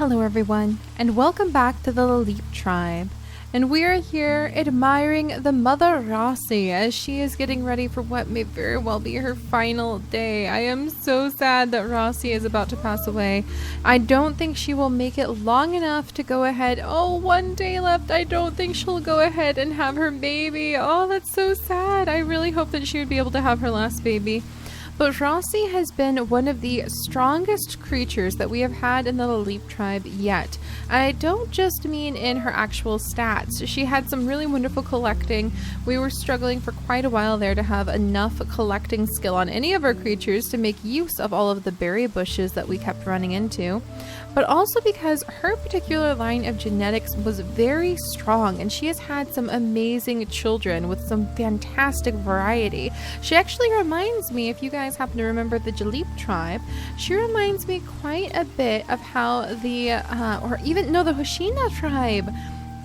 Hello everyone, and welcome back to the Leap Tribe. And we are here admiring the mother Rossi as she is getting ready for what may very well be her final day. I am so sad that Rossi is about to pass away. I don't think she will make it long enough to go ahead. Oh, one day left. I don't think she'll go ahead and have her baby. Oh, that's so sad. I really hope that she would be able to have her last baby. But Rossi has been one of the strongest creatures that we have had in the Leap Tribe yet. And I don't just mean in her actual stats. She had some really wonderful collecting. We were struggling for quite a while there to have enough collecting skill on any of our creatures to make use of all of the berry bushes that we kept running into. But also because her particular line of genetics was very strong, and she has had some amazing children with some fantastic variety. She actually reminds me, if you guys happen to remember the Leap Tribe, she reminds me quite a bit of how the Hoshina tribe.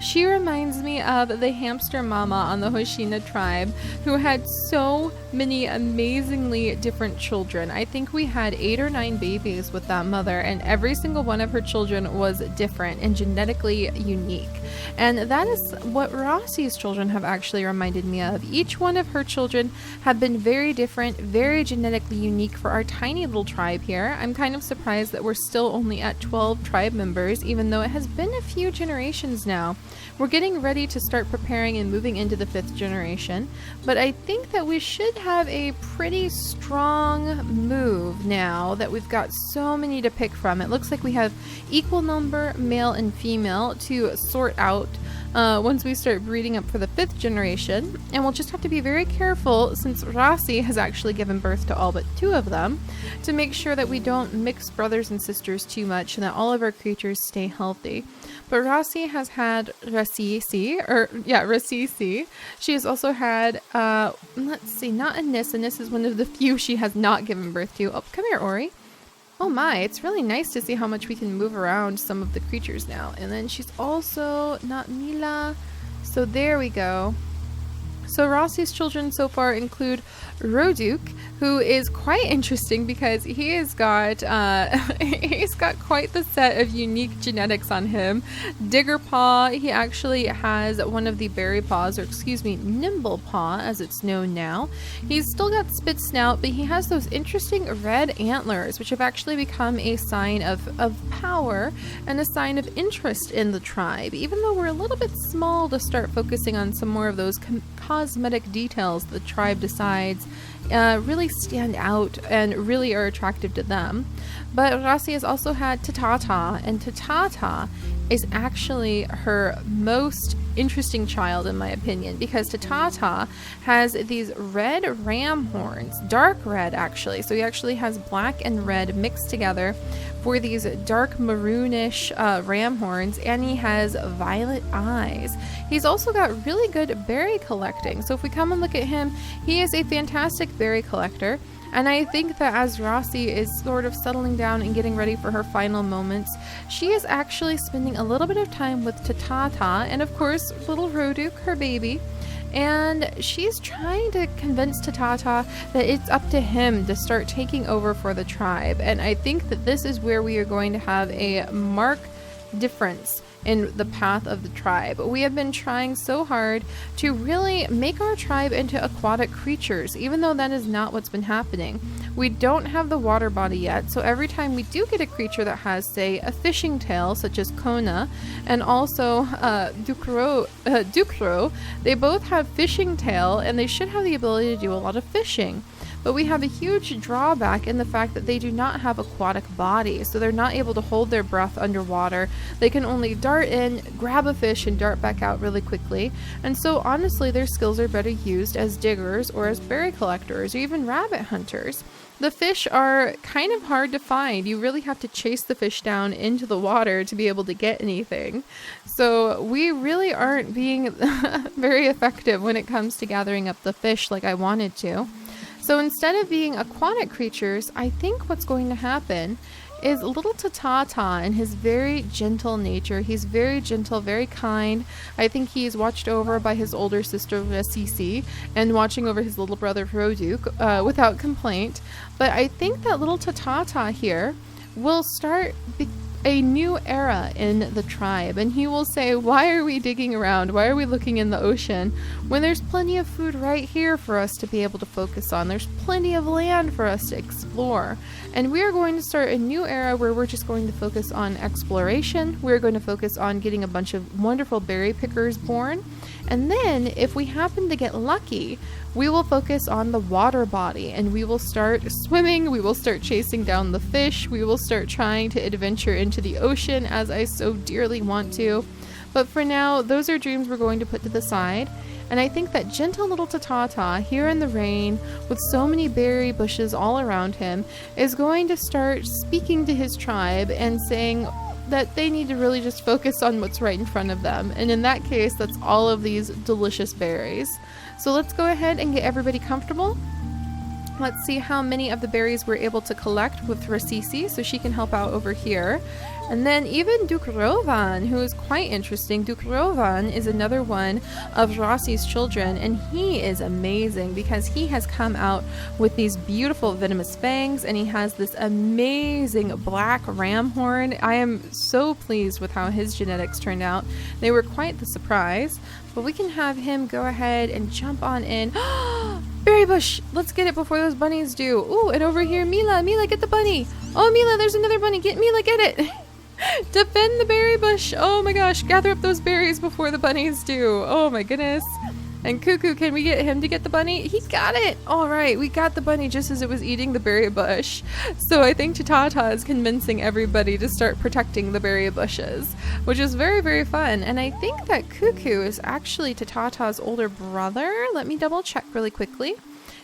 She reminds me of the hamster mama on the Hoshina tribe, who had so many amazingly different children. I think we had 8 or 9 babies with that mother, and every single one of her children was different and genetically unique. And that is what Rossi's children have actually reminded me of. Each one of her children have been very different, very genetically unique for our tiny little tribe here. I'm kind of surprised that we're still only at 12 tribe members, even though it has been a few generations now. We're getting ready to start preparing and moving into the 5th generation, but I think that we should have a pretty strong move now that we've got so many to pick from. It looks like we have equal number male and female to sort out once we start breeding up for the 5th generation, and we'll just have to be very careful, since Rossi has actually given birth to all but 2 of them, to make sure that we don't mix brothers and sisters too much and that all of our creatures stay healthy. But Rossi has had Rossi. She has also had, let's see, not Anis. Anis is one of the few she has not given birth to. Oh, come here, Ori. Oh my, it's really nice to see how much we can move around some of the creatures now. And then she's also not Mila. So there we go. So Rossi's children so far include Roduk, who is quite interesting because he has got he's got quite the set of unique genetics on him. Digger Paw, he actually has one of the berry paws, or excuse me, nimble paw as it's known now. He's still got spit snout, but he has those interesting red antlers, which have actually become a sign of power and a sign of interest in the tribe, even though we're a little bit small to start focusing on some more of those cosmetic details the tribe decides really stand out and really are attractive to them. But Rossi has also had Tatata, and Tatata is actually her most interesting child in my opinion, because Tatata has these red ram horns, dark red actually, so he actually has black and red mixed together for these dark maroonish ram horns, and he has violet eyes. He's also got really good berry collecting, so if we come and look at him, he is a fantastic berry collector. And I think that as Rossi is sort of settling down and getting ready for her final moments, she is actually spending a little bit of time with Tatata and of course little Roduk, her baby. And she's trying to convince Tatata that it's up to him to start taking over for the tribe. And I think that this is where we are going to have a marked difference in the path of the tribe. We have been trying so hard to really make our tribe into aquatic creatures, even though that is not what's been happening. We don't have the water body yet, so every time we do get a creature that has, say, a fishing tail, such as Kona, and also Dukro, they both have fishing tail, and they should have the ability to do a lot of fishing. But we have a huge drawback in the fact that they do not have aquatic bodies, so they're not able to hold their breath underwater. They can only dart in, grab a fish, and dart back out really quickly. And so honestly, their skills are better used as diggers or as berry collectors or even rabbit hunters. The fish are kind of hard to find. You really have to chase the fish down into the water to be able to get anything. So we really aren't being very effective when it comes to gathering up the fish like I wanted to. So instead of being aquatic creatures, I think what's going to happen is little Tatata and his very gentle nature. He's very gentle, very kind. I think he's watched over by his older sister Rossi and watching over his little brother Roduk without complaint. But I think that little Tatata here will start a new era in the tribe, and he will say, why are we digging around? Why are we looking in the ocean when there's plenty of food right here for us to be able to focus on? There's plenty of land for us to explore. And we are going to start a new era where we're just going to focus on exploration. We're going to focus on getting a bunch of wonderful berry pickers born. And then if we happen to get lucky, we will focus on the water body and we will start swimming. We will start chasing down the fish. We will start trying to adventure into the ocean as I so dearly want to. But for now, those are dreams we're going to put to the side. And I think that gentle little Tatata here in the rain with so many berry bushes all around him is going to start speaking to his tribe and saying that they need to really just focus on what's right in front of them. And in that case, that's all of these delicious berries. So let's go ahead and get everybody comfortable. Let's see how many of the berries we're able to collect with Rossi so she can help out over here. And then even Dukrovan, who is quite interesting. Dukrovan is another one of Rossi's children, and he is amazing because he has come out with these beautiful venomous fangs, and he has this amazing black ram horn. I am so pleased with how his genetics turned out. They were quite the surprise, but we can have him go ahead and jump on in. Berry bush! Let's get it before those bunnies do. Ooh, and over here, Mila, get the bunny. Oh, Mila, there's another bunny. Get Mila, get it. Defend the berry bush. Oh my gosh, gather up those berries before the bunnies do. Oh my goodness. And Cuckoo, can we get him to get the bunny? He got it. All right, we got the bunny just as it was eating the berry bush. So I think Tatata is convincing everybody to start protecting the berry bushes, which is very, very fun. And I think that Cuckoo is actually Tatata's older brother. Let me double check really quickly.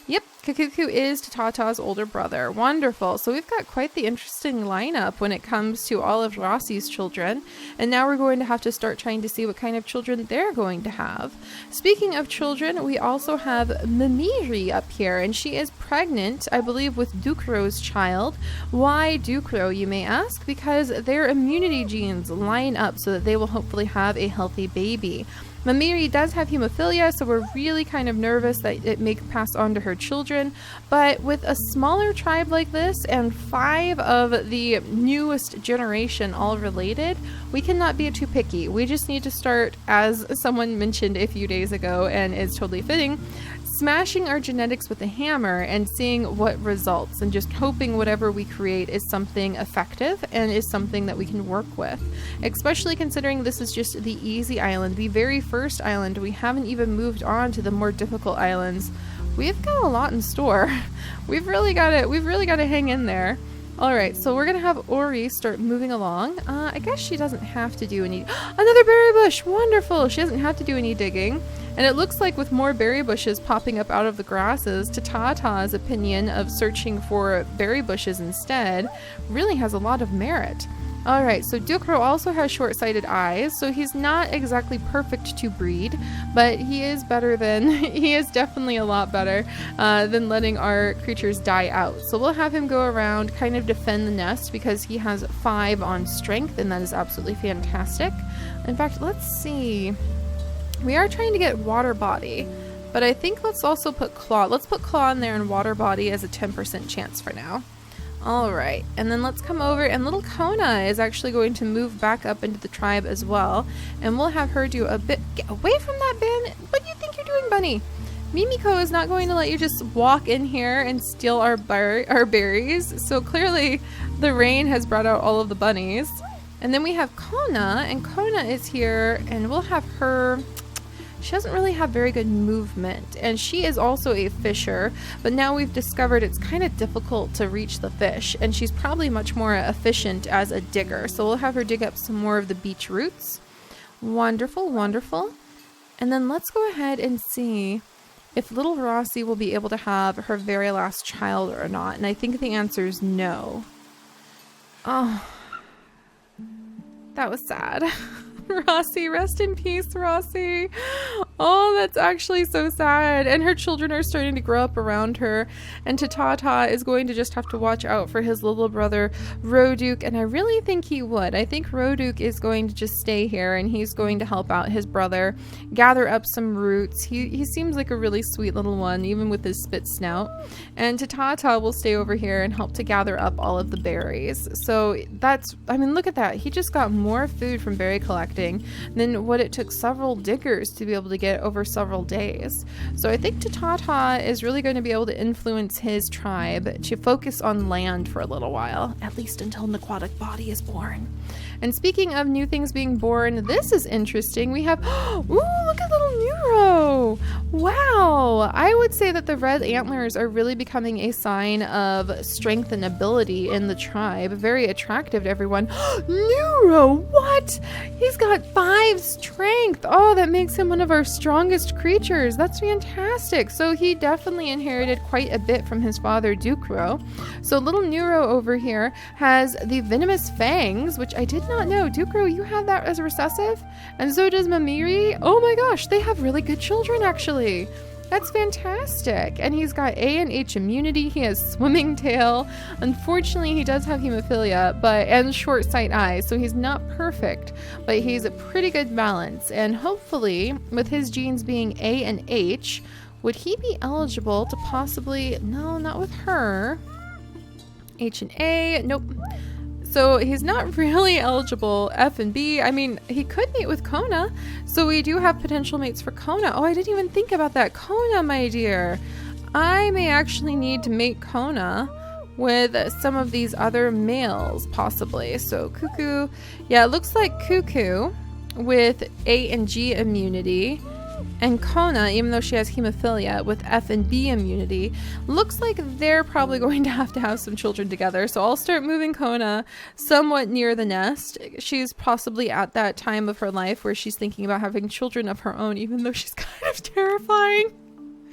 Yep, Cuckoo is Tatata's older brother. Wonderful. So we've got quite the interesting lineup when it comes to all of Rossi's children. And now we're going to have to start trying to see what kind of children they're going to have. Speaking of children, we also have Mimiri up here, and she is pregnant, I believe, with Dukro's child. Why Dukro, you may ask? Because their immunity genes line up so that they will hopefully have a healthy baby. Mimiri does have hemophilia, so we're really kind of nervous that it may pass on to her children. But with a smaller tribe like this and 5 of the newest generation all related, we cannot be too picky. We just need to start, as someone mentioned a few days ago and is totally fitting, smashing our genetics with a hammer and seeing what results, and just hoping whatever we create is something effective and is something that we can work with, especially considering this is just the easy island, the very first island. We haven't even moved on to the more difficult islands. We've got a lot in store. We've really got to hang in there. All right, so we're gonna have Ori start moving along. I guess she doesn't have to do any... Another berry bush! Wonderful! She doesn't have to do any digging. And it looks like with more berry bushes popping up out of the grasses, Tatata's opinion of searching for berry bushes instead really has a lot of merit. Alright, so Dukro also has short-sighted eyes, so he's not exactly perfect to breed, but he is better than, he is definitely a lot better than letting our creatures die out. So we'll have him go around, kind of defend the nest, because he has 5 on strength, and that is absolutely fantastic. In fact, let's see. We are trying to get water body, but I think let's also put claw. Let's put claw in there and water body as a 10% chance for now. Alright, and then let's come over, and little Kona is actually going to move back up into the tribe as well, and we'll have her do a bit... Get away from that bin! What do you think you're doing, bunny? Mimiko is not going to let you just walk in here and steal our berries, so clearly the rain has brought out all of the bunnies. And then we have Kona, and Kona is here, and we'll have her... She doesn't really have very good movement, and she is also a fisher, but now we've discovered it's kind of difficult to reach the fish, and she's probably much more efficient as a digger, so we'll have her dig up some more of the beach roots. Wonderful, wonderful. And then let's go ahead and see if little Rossi will be able to have her very last child or not, and I think the answer is no. Oh, that was sad. Rossi, rest in peace, Rossi. Oh, that's actually so sad. And her children are starting to grow up around her. And Tatata is going to just have to watch out for his little brother, Roduk. And I really think he would. I think Roduk is going to just stay here and he's going to help out his brother, gather up some roots. He seems like a really sweet little one, even with his spit snout. And Tatata will stay over here and help to gather up all of the berries. So that's, I mean, look at that. He just got more food from berry collecting than what it took several diggers to be able to get over several days. So I think Tatata is really going to be able to influence his tribe to focus on land for a little while, at least until an aquatic body is born. And speaking of new things being born, this is interesting. We have, ooh, look at little Neuro. Wow. I would say that the red antlers are really becoming a sign of strength and ability in the tribe. Very attractive to everyone. Neuro, what? He's got 5 strength. Oh, that makes him one of our strongest creatures. That's fantastic. So he definitely inherited quite a bit from his father, Ducro. So little Neuro over here has the venomous fangs, which I did not know. Ducro, you have that as a recessive? And so does Mamiri. Oh my gosh, they have really good children, actually. That's fantastic. And he's got A and H immunity. He has swimming tail. Unfortunately, he does have hemophilia, and short sight eyes, so he's not perfect, but he's a pretty good balance. And hopefully, with his genes being A and H, would he be eligible to possibly, no, not with her. H and A, nope. So he's not really eligible. F and B, I mean, he could mate with Kona. So we do have potential mates for Kona. Oh, I didn't even think about that. Kona, my dear. I may actually need to mate Kona with some of these other males, possibly. So Cuckoo, yeah, it looks like Cuckoo with A and G immunity. And Kona, even though she has hemophilia with F and B immunity, looks like they're probably going to have some children together. So I'll start moving Kona somewhat near the nest. She's possibly at that time of her life where she's thinking about having children of her own, even though she's kind of terrifying.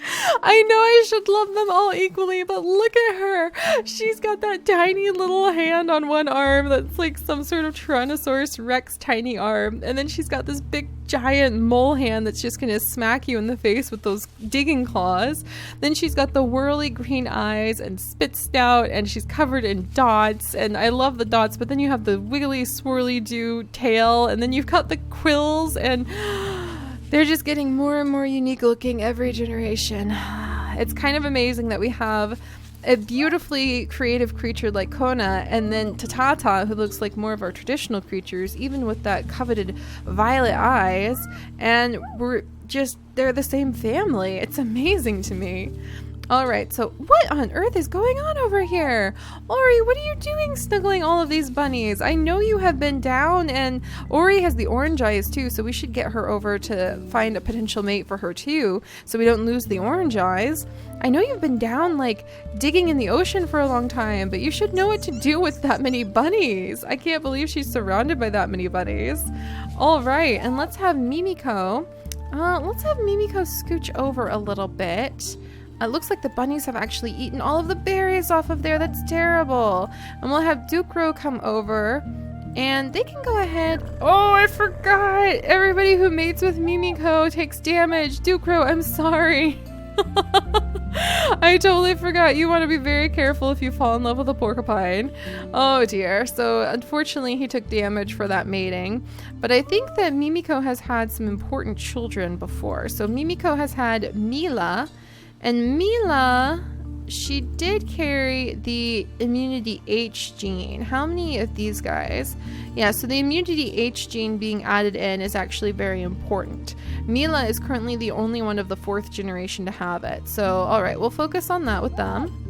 I know I should love them all equally, but look at her. She's got that tiny little hand on one arm that's like some sort of Tyrannosaurus Rex tiny arm. And then she's got this big giant mole hand that's just going to smack you in the face with those digging claws. Then she's got the whirly green eyes and spit snout, and she's covered in dots. And I love the dots, but then you have the wiggly swirly do tail, and then you've got the quills, and they're just getting more and more unique looking every generation. It's kind of amazing that we have a beautifully creative creature like Kona, and then Tatata, who looks like more of our traditional creatures, even with that coveted violet eyes, and they're the same family. It's amazing to me. All right, so what on earth is going on over here? Ori, what are you doing snuggling all of these bunnies? I know you have been down, and Ori has the orange eyes too, so we should get her over to find a potential mate for her too, so we don't lose the orange eyes. I know you've been down, like, digging in the ocean for a long time, but you should know what to do with that many bunnies. I can't believe she's surrounded by that many bunnies. All right, and let's have Mimiko. Let's have Mimiko scooch over a little bit. It looks like the bunnies have actually eaten all of the berries off of there. That's terrible. And we'll have Ducro come over, and they can go ahead. Oh, I forgot. Everybody who mates with Mimiko takes damage. Ducro, I'm sorry. I totally forgot. You want to be very careful if you fall in love with a porcupine. Oh dear. So unfortunately he took damage for that mating. But I think that Mimiko has had some important children before. So Mimiko has had Mila. And Mila, she did carry the immunity H gene. How many of these guys? Yeah, so the immunity H gene being added in is actually very important. Mila is currently the only one of the 4th generation to have it. So, all right, we'll focus on that with them.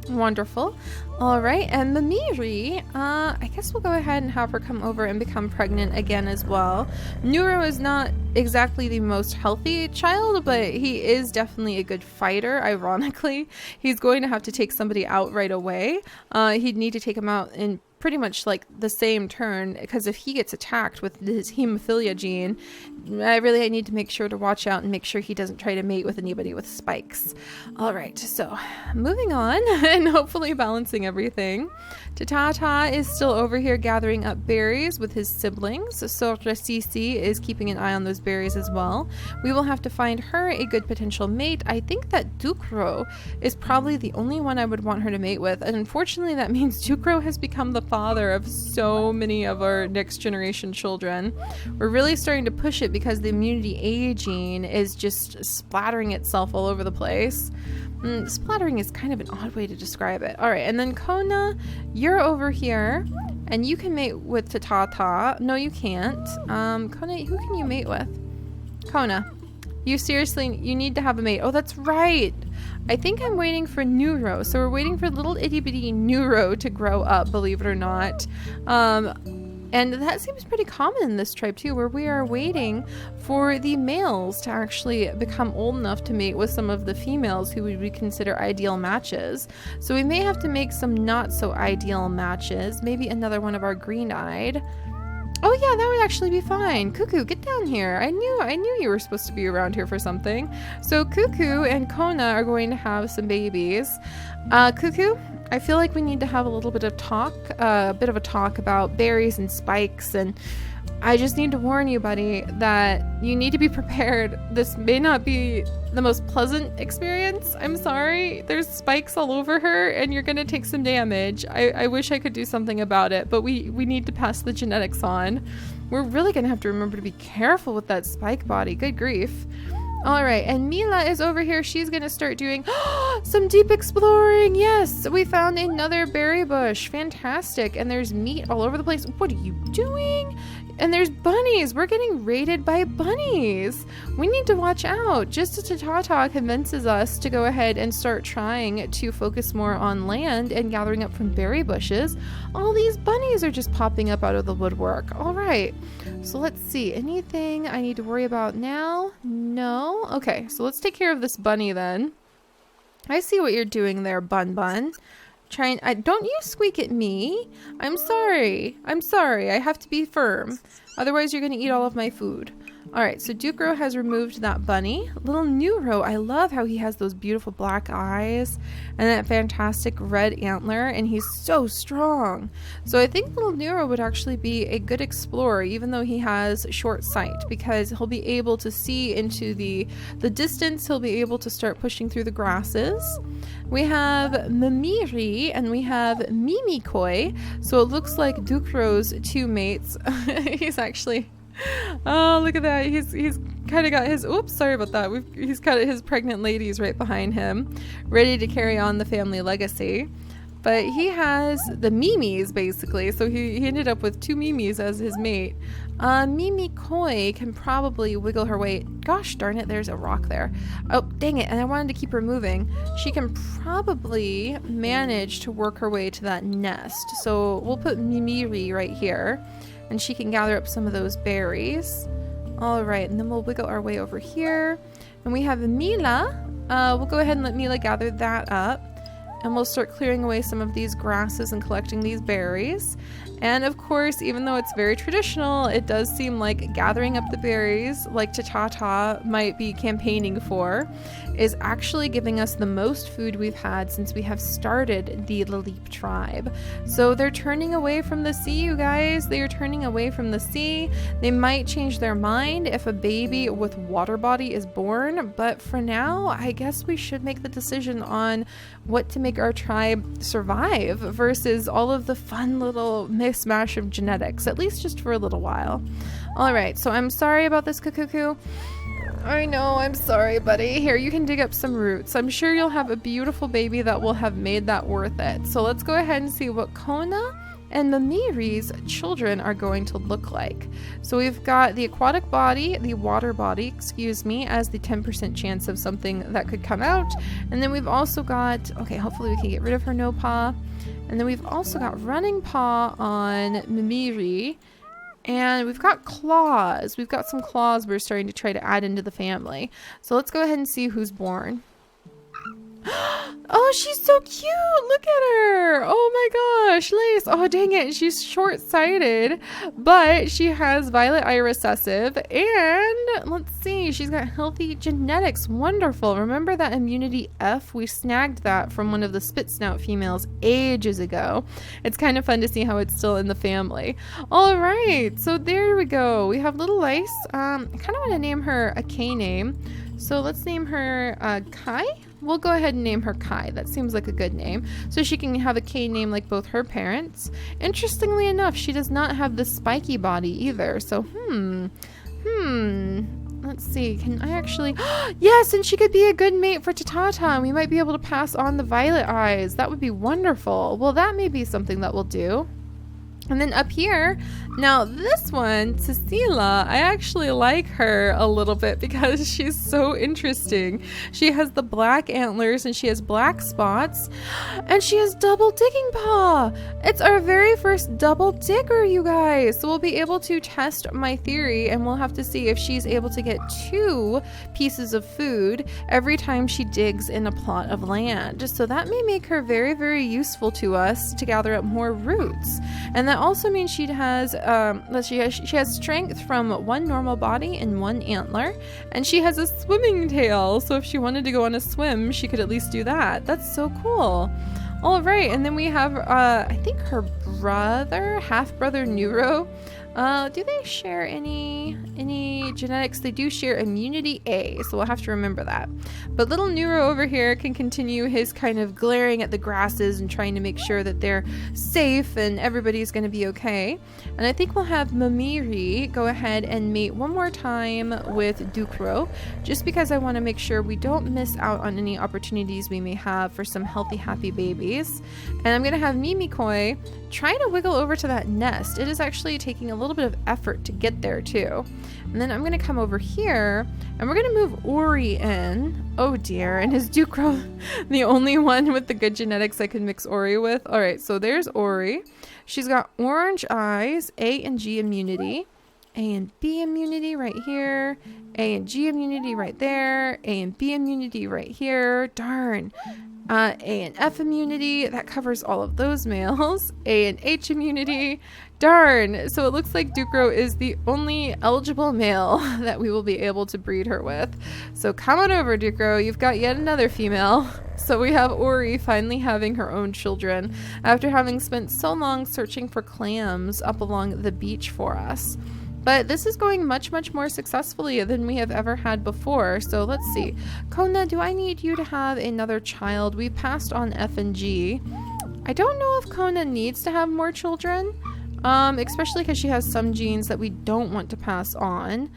Wonderful. All right, and Mamiri, I guess we'll go ahead and have her come over and become pregnant again as well. Neuro is not exactly the most healthy child, but he is definitely a good fighter, ironically. He's going to have to take somebody out right away. He'd need to take him out in pretty much like the same turn, because if he gets attacked with his hemophilia gene, I need to make sure to watch out and make sure he doesn't try to mate with anybody with spikes. All right, so moving on and hopefully balancing everything. Tatata is still over here gathering up berries with his siblings. So Rossi is keeping an eye on those berries as well. We will have to find her a good potential mate. I think that Dukro is probably the only one I would want her to mate with. And unfortunately, that means Dukro has become the father of so many of our next generation children. We're really starting to push it because the immunity A gene is just splattering itself all over the place. Splattering is kind of an odd way to describe it. All right, and then Kona, you're over here, and you can mate with Tatata. No, you can't. Kona, who can you mate with? Kona, you need to have a mate. Oh, that's right. I think I'm waiting for Neuro. So we're waiting for little itty bitty Neuro to grow up, believe it or not. And that seems pretty common in this tribe too, where we are waiting for the males to actually become old enough to mate with some of the females who we consider ideal matches. So we may have to make some not so ideal matches. Maybe another one of our green-eyed. Oh yeah, that would actually be fine. Cuckoo, get down here. I knew you were supposed to be around here for something. So Cuckoo and Kona are going to have some babies. Cuckoo, I feel like we need to have a little bit of a talk about berries and spikes, and I just need to warn you, buddy, that you need to be prepared. This may not be the most pleasant experience. I'm sorry. There's spikes all over her, and you're gonna take some damage. I wish I could do something about it, but we need to pass the genetics on. We're really gonna have to remember to be careful with that spike body. Good grief. All right, and Mila is over here. She's gonna start doing some deep exploring. Yes, we found another berry bush. Fantastic. And there's meat all over the place. What are you doing? And there's bunnies. We're getting raided by bunnies. We need to watch out. Just as Tatata convinces us to go ahead and start trying to focus more on land and gathering up from berry bushes, all these bunnies are just popping up out of the woodwork. All right, so let's see. Anything I need to worry about now? No? Okay, so let's take care of this bunny then. I see what you're doing there, Bun Bun. Don't you squeak at me. I'm sorry. I have to be firm. Otherwise, you're going to eat all of my food. All right, so Dukro has removed that bunny. Little Neuro, I love how he has those beautiful black eyes and that fantastic red antler, and he's so strong. So I think little Neuro would actually be a good explorer, even though he has short sight, because he'll be able to see into the distance. He'll be able to start pushing through the grasses. We have Mimiri and we have Mimikoi. So it looks like Dukro's two mates. He's actually... Oh, look at that. He's kind of got his... Oops, sorry about that. He's got his pregnant ladies right behind him, ready to carry on the family legacy. But he has the Mimis, basically. So he ended up with two Mimis as his mate. Mimi Koi can probably wiggle her way... Gosh darn it, there's a rock there. Oh, dang it. And I wanted to keep her moving. She can probably manage to work her way to that nest. So we'll put Mimiri right here, and she can gather up some of those berries. All right, and then we'll wiggle our way over here. And we have Mila. We'll go ahead and let Mila gather that up. And we'll start clearing away some of these grasses and collecting these berries. And of course, even though it's very traditional, it does seem like gathering up the berries, like Tatata might be campaigning for, is actually giving us the most food we've had since we have started the Lalip tribe. So they're turning away from the sea, you guys. They are turning away from the sea. They might change their mind if a baby with water body is born, but for now, I guess we should make the decision on what to make our tribe survive versus all of the fun little mismatch of genetics, at least just for a little while. All right, so I'm sorry about this, Cuckoo. I know, I'm sorry, buddy. Here, you can dig up some roots. I'm sure you'll have a beautiful baby that will have made that worth it. So let's go ahead and see what Kona and Mamiri's children are going to look like. So we've got the aquatic body, the water body, excuse me, as the 10% chance of something that could come out. And then we've also got, okay, hopefully we can get rid of her no paw. And then we've also got running paw on Mimiri. And we've got claws. We've got some claws we're starting to try to add into the family. So let's go ahead and see who's born. Oh, she's so cute. Look at her. Oh my gosh, Lace. Oh, dang it. She's short-sighted, but she has violet eye recessive. And let's see, she's got healthy genetics. Wonderful. Remember that immunity F? We snagged that from one of the spit snout females ages ago. It's kind of fun to see how it's still in the family. All right. So there we go. We have little Lace. I kind of want to name her a K name. So let's name her Kai. We'll go ahead and name her Kai. That seems like a good name. So she can have a K name like both her parents. Interestingly enough, she does not have the spiky body either. So, let's see. Can I actually... Yes, and she could be a good mate for Tatata. We might be able to pass on the violet eyes. That would be wonderful. Well, that may be something that we'll do. And then up here, now this one, Cecilia, I actually like her a little bit because she's so interesting. She has the black antlers and she has black spots and she has double digging paw. It's our very first double digger, you guys. So we'll be able to test my theory and we'll have to see if she's able to get 2 pieces of food every time she digs in a plot of land. So that may make her very, very useful to us to gather up more roots. And that also means she has strength from 1 normal body and 1 antler, and she has a swimming tail, so if she wanted to go on a swim she could at least do that. That's so cool. All right, and then we have I think her half brother Neuro. Do they share any genetics? They do share immunity A, so we'll have to remember that. But little Neuro over here can continue his kind of glaring at the grasses and trying to make sure that they're safe and everybody's going to be okay. And I think we'll have Mamiri go ahead and mate one more time with Dukro, just because I want to make sure we don't miss out on any opportunities we may have for some healthy, happy babies. And I'm going to have Mimikoi try to wiggle over to that nest. It is actually taking a little bit of effort to get there too. And then I'm going to come over here and we're going to move Ori in. Oh dear, and is Dukro the only one with the good genetics I can mix Ori with? All right, so there's Ori. She's got orange eyes, A and G immunity, A and B immunity right here, A and G immunity right there, A and B immunity right here. Darn. A and F immunity, that covers all of those males. A and H immunity, darn. So it looks like Dukro is the only eligible male that we will be able to breed her with. So come on over, Dukro, you've got yet another female. So we have Ori finally having her own children after having spent so long searching for clams up along the beach for us. But this is going much, much more successfully than we have ever had before. So let's see. Kona, do I need you to have another child? We passed on F and G. I don't know if Kona needs to have more children, especially because she has some genes that we don't want to pass on.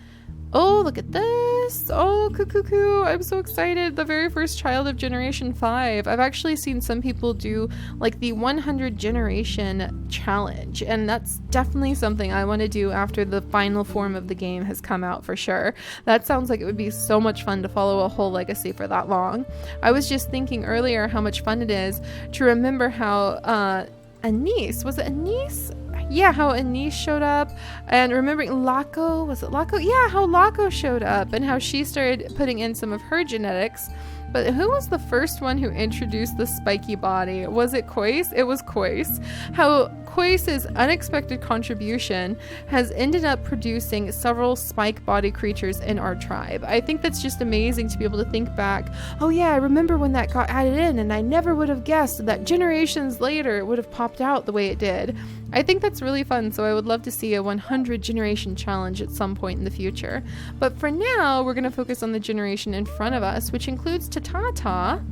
Oh, look at this. Oh, cuckoo. I'm so excited. The very first child of Generation 5. I've actually seen some people do like the 100 generation challenge, and that's definitely something I want to do after the final form of the game has come out for sure. That sounds like it would be so much fun to follow a whole legacy for that long. I was just thinking earlier how much fun it is to remember how Anise, was it Anise? Yeah, how Anise showed up, and remembering Lako, was it Lako? Yeah, how Lako showed up and how she started putting in some of her genetics. But who was the first one who introduced the spiky body? Was it Kois? It was Kois. How Kois' unexpected contribution has ended up producing several spike body creatures in our tribe. I think that's just amazing to be able to think back. Oh yeah, I remember when that got added in and I never would have guessed that generations later it would have popped out the way it did. I think that's really fun, so I would love to see a 100 generation challenge at some point in the future. But for now, we're going to focus on the generation in front of us, which includes Tatata.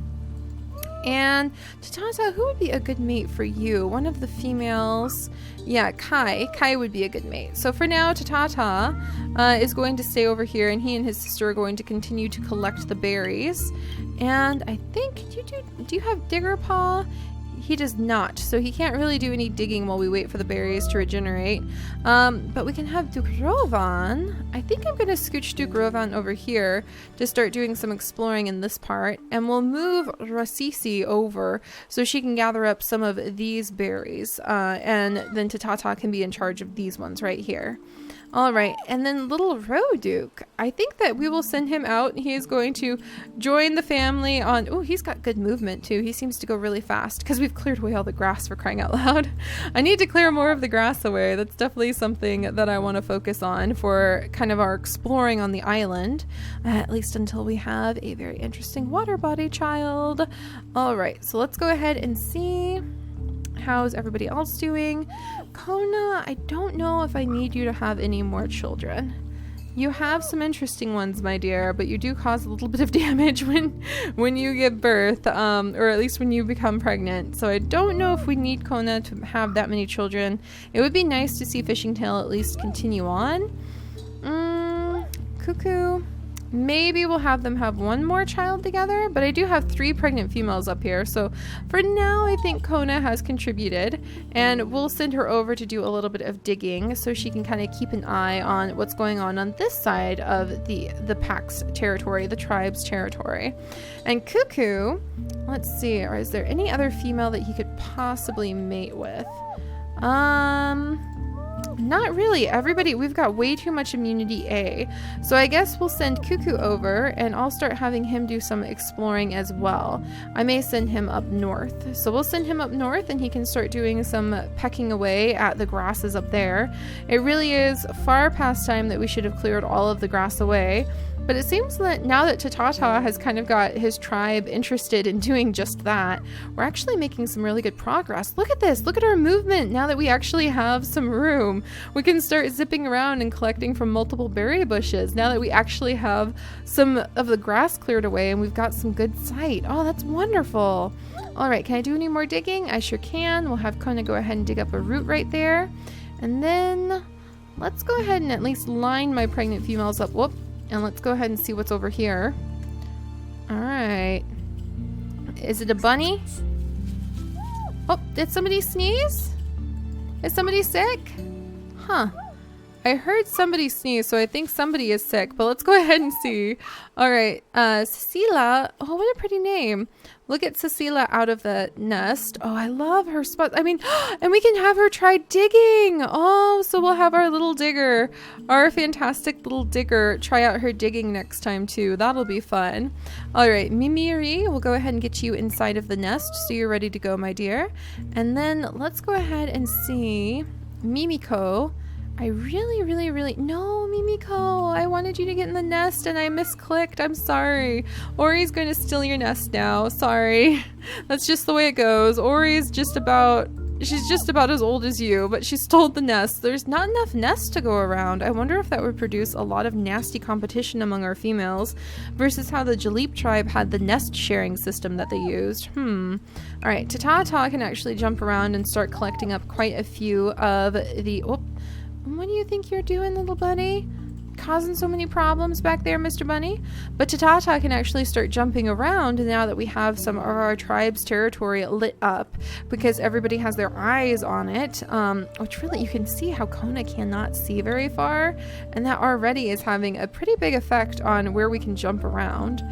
And Tatata, who would be a good mate for you? One of the females. Yeah, Kai. Kai would be a good mate. So for now, Tatata is going to stay over here, and he and his sister are going to continue to collect the berries. And I think, do you have Digger Paw? He does not, so he can't really do any digging while we wait for the berries to regenerate. But we can have Dukrovan. I think I'm going to scooch Dukrovan over here to start doing some exploring in this part, and we'll move Rossi over so she can gather up some of these berries, and then Tatata can be in charge of these ones right here. All right, and then little Roduke. I think that we will send him out. He is going to join the family on... Oh, he's got good movement too. He seems to go really fast because we've cleared away all the grass, for crying out loud. I need to clear more of the grass away. That's definitely something that I want to focus on for kind of our exploring on the island, at least until we have a very interesting water body child. All right, so let's go ahead and see... How's everybody else doing? Kona, I don't know if I need you to have any more children. You have some interesting ones, my dear, but you do cause a little bit of damage when you give birth, or at least when you become pregnant. So I don't know if we need Kona to have that many children. It would be nice to see Fishing Tail at least continue on. Cuckoo. Maybe we'll have them have one more child together, but I do have 3 pregnant females up here. So for now, I think Kona has contributed, and we'll send her over to do a little bit of digging so she can kind of keep an eye on what's going on this side of the pack's territory, the tribe's territory. And Cuckoo, let's see, or is there any other female that he could possibly mate with? Not really. Everybody, we've got way too much immunity A. So I guess we'll send Cuckoo over and I'll start having him do some exploring as well. I may send him up north. So we'll send him up north and he can start doing some pecking away at the grasses up there. It really is far past time that we should have cleared all of the grass away. But it seems that now that Tatata has kind of got his tribe interested in doing just that, we're actually making some really good progress. Look at this. Look at our movement. Now that we actually have some room, we can start zipping around and collecting from multiple berry bushes. Now that we actually have some of the grass cleared away and we've got some good sight. Oh, that's wonderful. All right, can I do any more digging? I sure can. We'll have Kona go ahead and dig up a root right there. And then let's go ahead and at least line my pregnant females up. Whoop. And let's go ahead and see what's over here. All right. Is it a bunny? Oh, did somebody sneeze? Is somebody sick? Huh. I heard somebody sneeze, so I think somebody is sick, but let's go ahead and see. All right, Cecilia. Oh, what a pretty name. Look at Cecilia out of the nest. Oh, I love her spot. I mean, and we can have her try digging. Oh, so we'll have our little digger, our fantastic little digger, try out her digging next time too. That'll be fun. All right, Mimiri, we'll go ahead and get you inside of the nest so you're ready to go, my dear. And then let's go ahead and see Mimiko. I really... No, Mimiko, I wanted you to get in the nest and I misclicked. I'm sorry. Ori's going to steal your nest now. Sorry. That's just the way it goes. Ori's just about... She's just about as old as you, but she stole the nest. There's not enough nests to go around. I wonder if that would produce a lot of nasty competition among our females versus how the Jalip tribe had the nest sharing system that they used. All right, Tatata can actually jump around and start collecting up quite a few of the... Oh, what do you think you're doing, little buddy? Causing so many problems back there, Mr. Bunny? But Tatata can actually start jumping around now that we have some of our tribe's territory lit up because everybody has their eyes on it, which really you can see how Kona cannot see very far, and that already is having a pretty big effect on where we can jump around.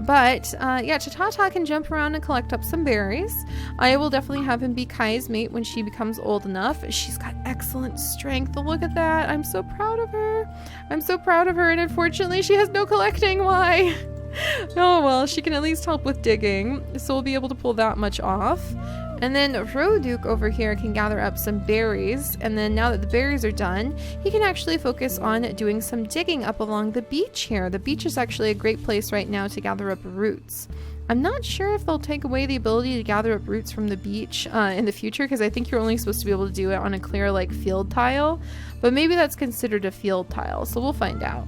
But, yeah, Tatata can jump around and collect up some berries. I will definitely have him be Kai's mate when she becomes old enough. She's got excellent strength. Look at that. I'm so proud of her. I'm so proud of her, and unfortunately, she has no collecting. Why? Oh, well, she can at least help with digging, so we'll be able to pull that much off. And then Roduke over here can gather up some berries, and then now that the berries are done, he can actually focus on doing some digging up along the beach here. The beach is actually a great place right now to gather up roots. I'm not sure if they'll take away the ability to gather up roots from the beach in the future, because I think you're only supposed to be able to do it on a clear, like, field tile, but maybe that's considered a field tile, so we'll find out.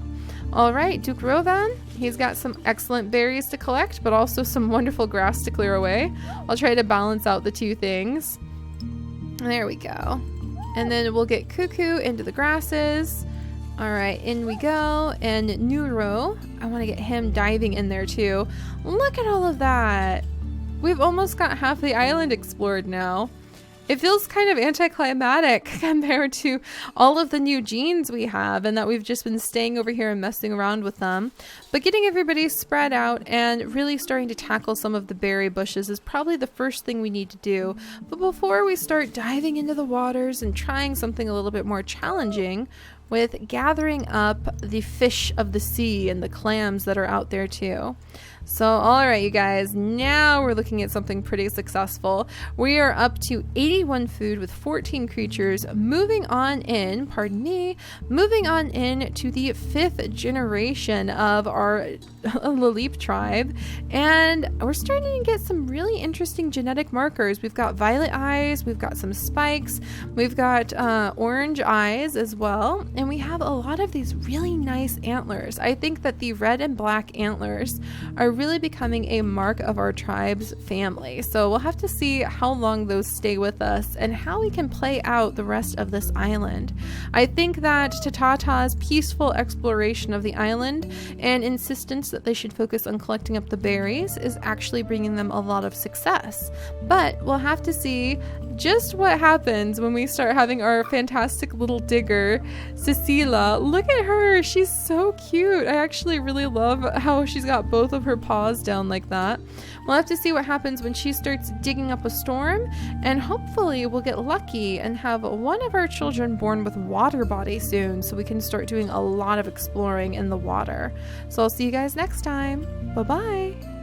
All right, Duke Rovan, he's got some excellent berries to collect, but also some wonderful grass to clear away. I'll try to balance out the two things. There we go. And then we'll get Cuckoo into the grasses. All right, in we go. And Nuro, I want to get him diving in there too. Look at all of that. We've almost got half the island explored now. It feels kind of anticlimactic compared to all of the new genes we have and that we've just been staying over here and messing around with them. But getting everybody spread out and really starting to tackle some of the berry bushes is probably the first thing we need to do. But before we start diving into the waters and trying something a little bit more challenging, with gathering up the fish of the sea and the clams that are out there too. So, all right, you guys, now we're looking at something pretty successful. We are up to 81 food with 14 creatures, moving on in to the 5th generation of our Laleep tribe. And we're starting to get some really interesting genetic markers. We've got violet eyes, we've got some spikes, we've got orange eyes as well, and we have a lot of these really nice antlers. I think that the red and black antlers are really becoming a mark of our tribe's family. So we'll have to see how long those stay with us and how we can play out the rest of this island. I think that Tatata's peaceful exploration of the island and insistence that they should focus on collecting up the berries is actually bringing them a lot of success. But we'll have to see just what happens when we start having our fantastic little digger, Cecilia. Look at her. She's so cute. I actually really love how she's got both of her paws down like that. We'll have to see what happens when she starts digging up a storm, and hopefully we'll get lucky and have one of our children born with water body soon so we can start doing a lot of exploring in the water. So I'll see you guys next time. Bye-bye.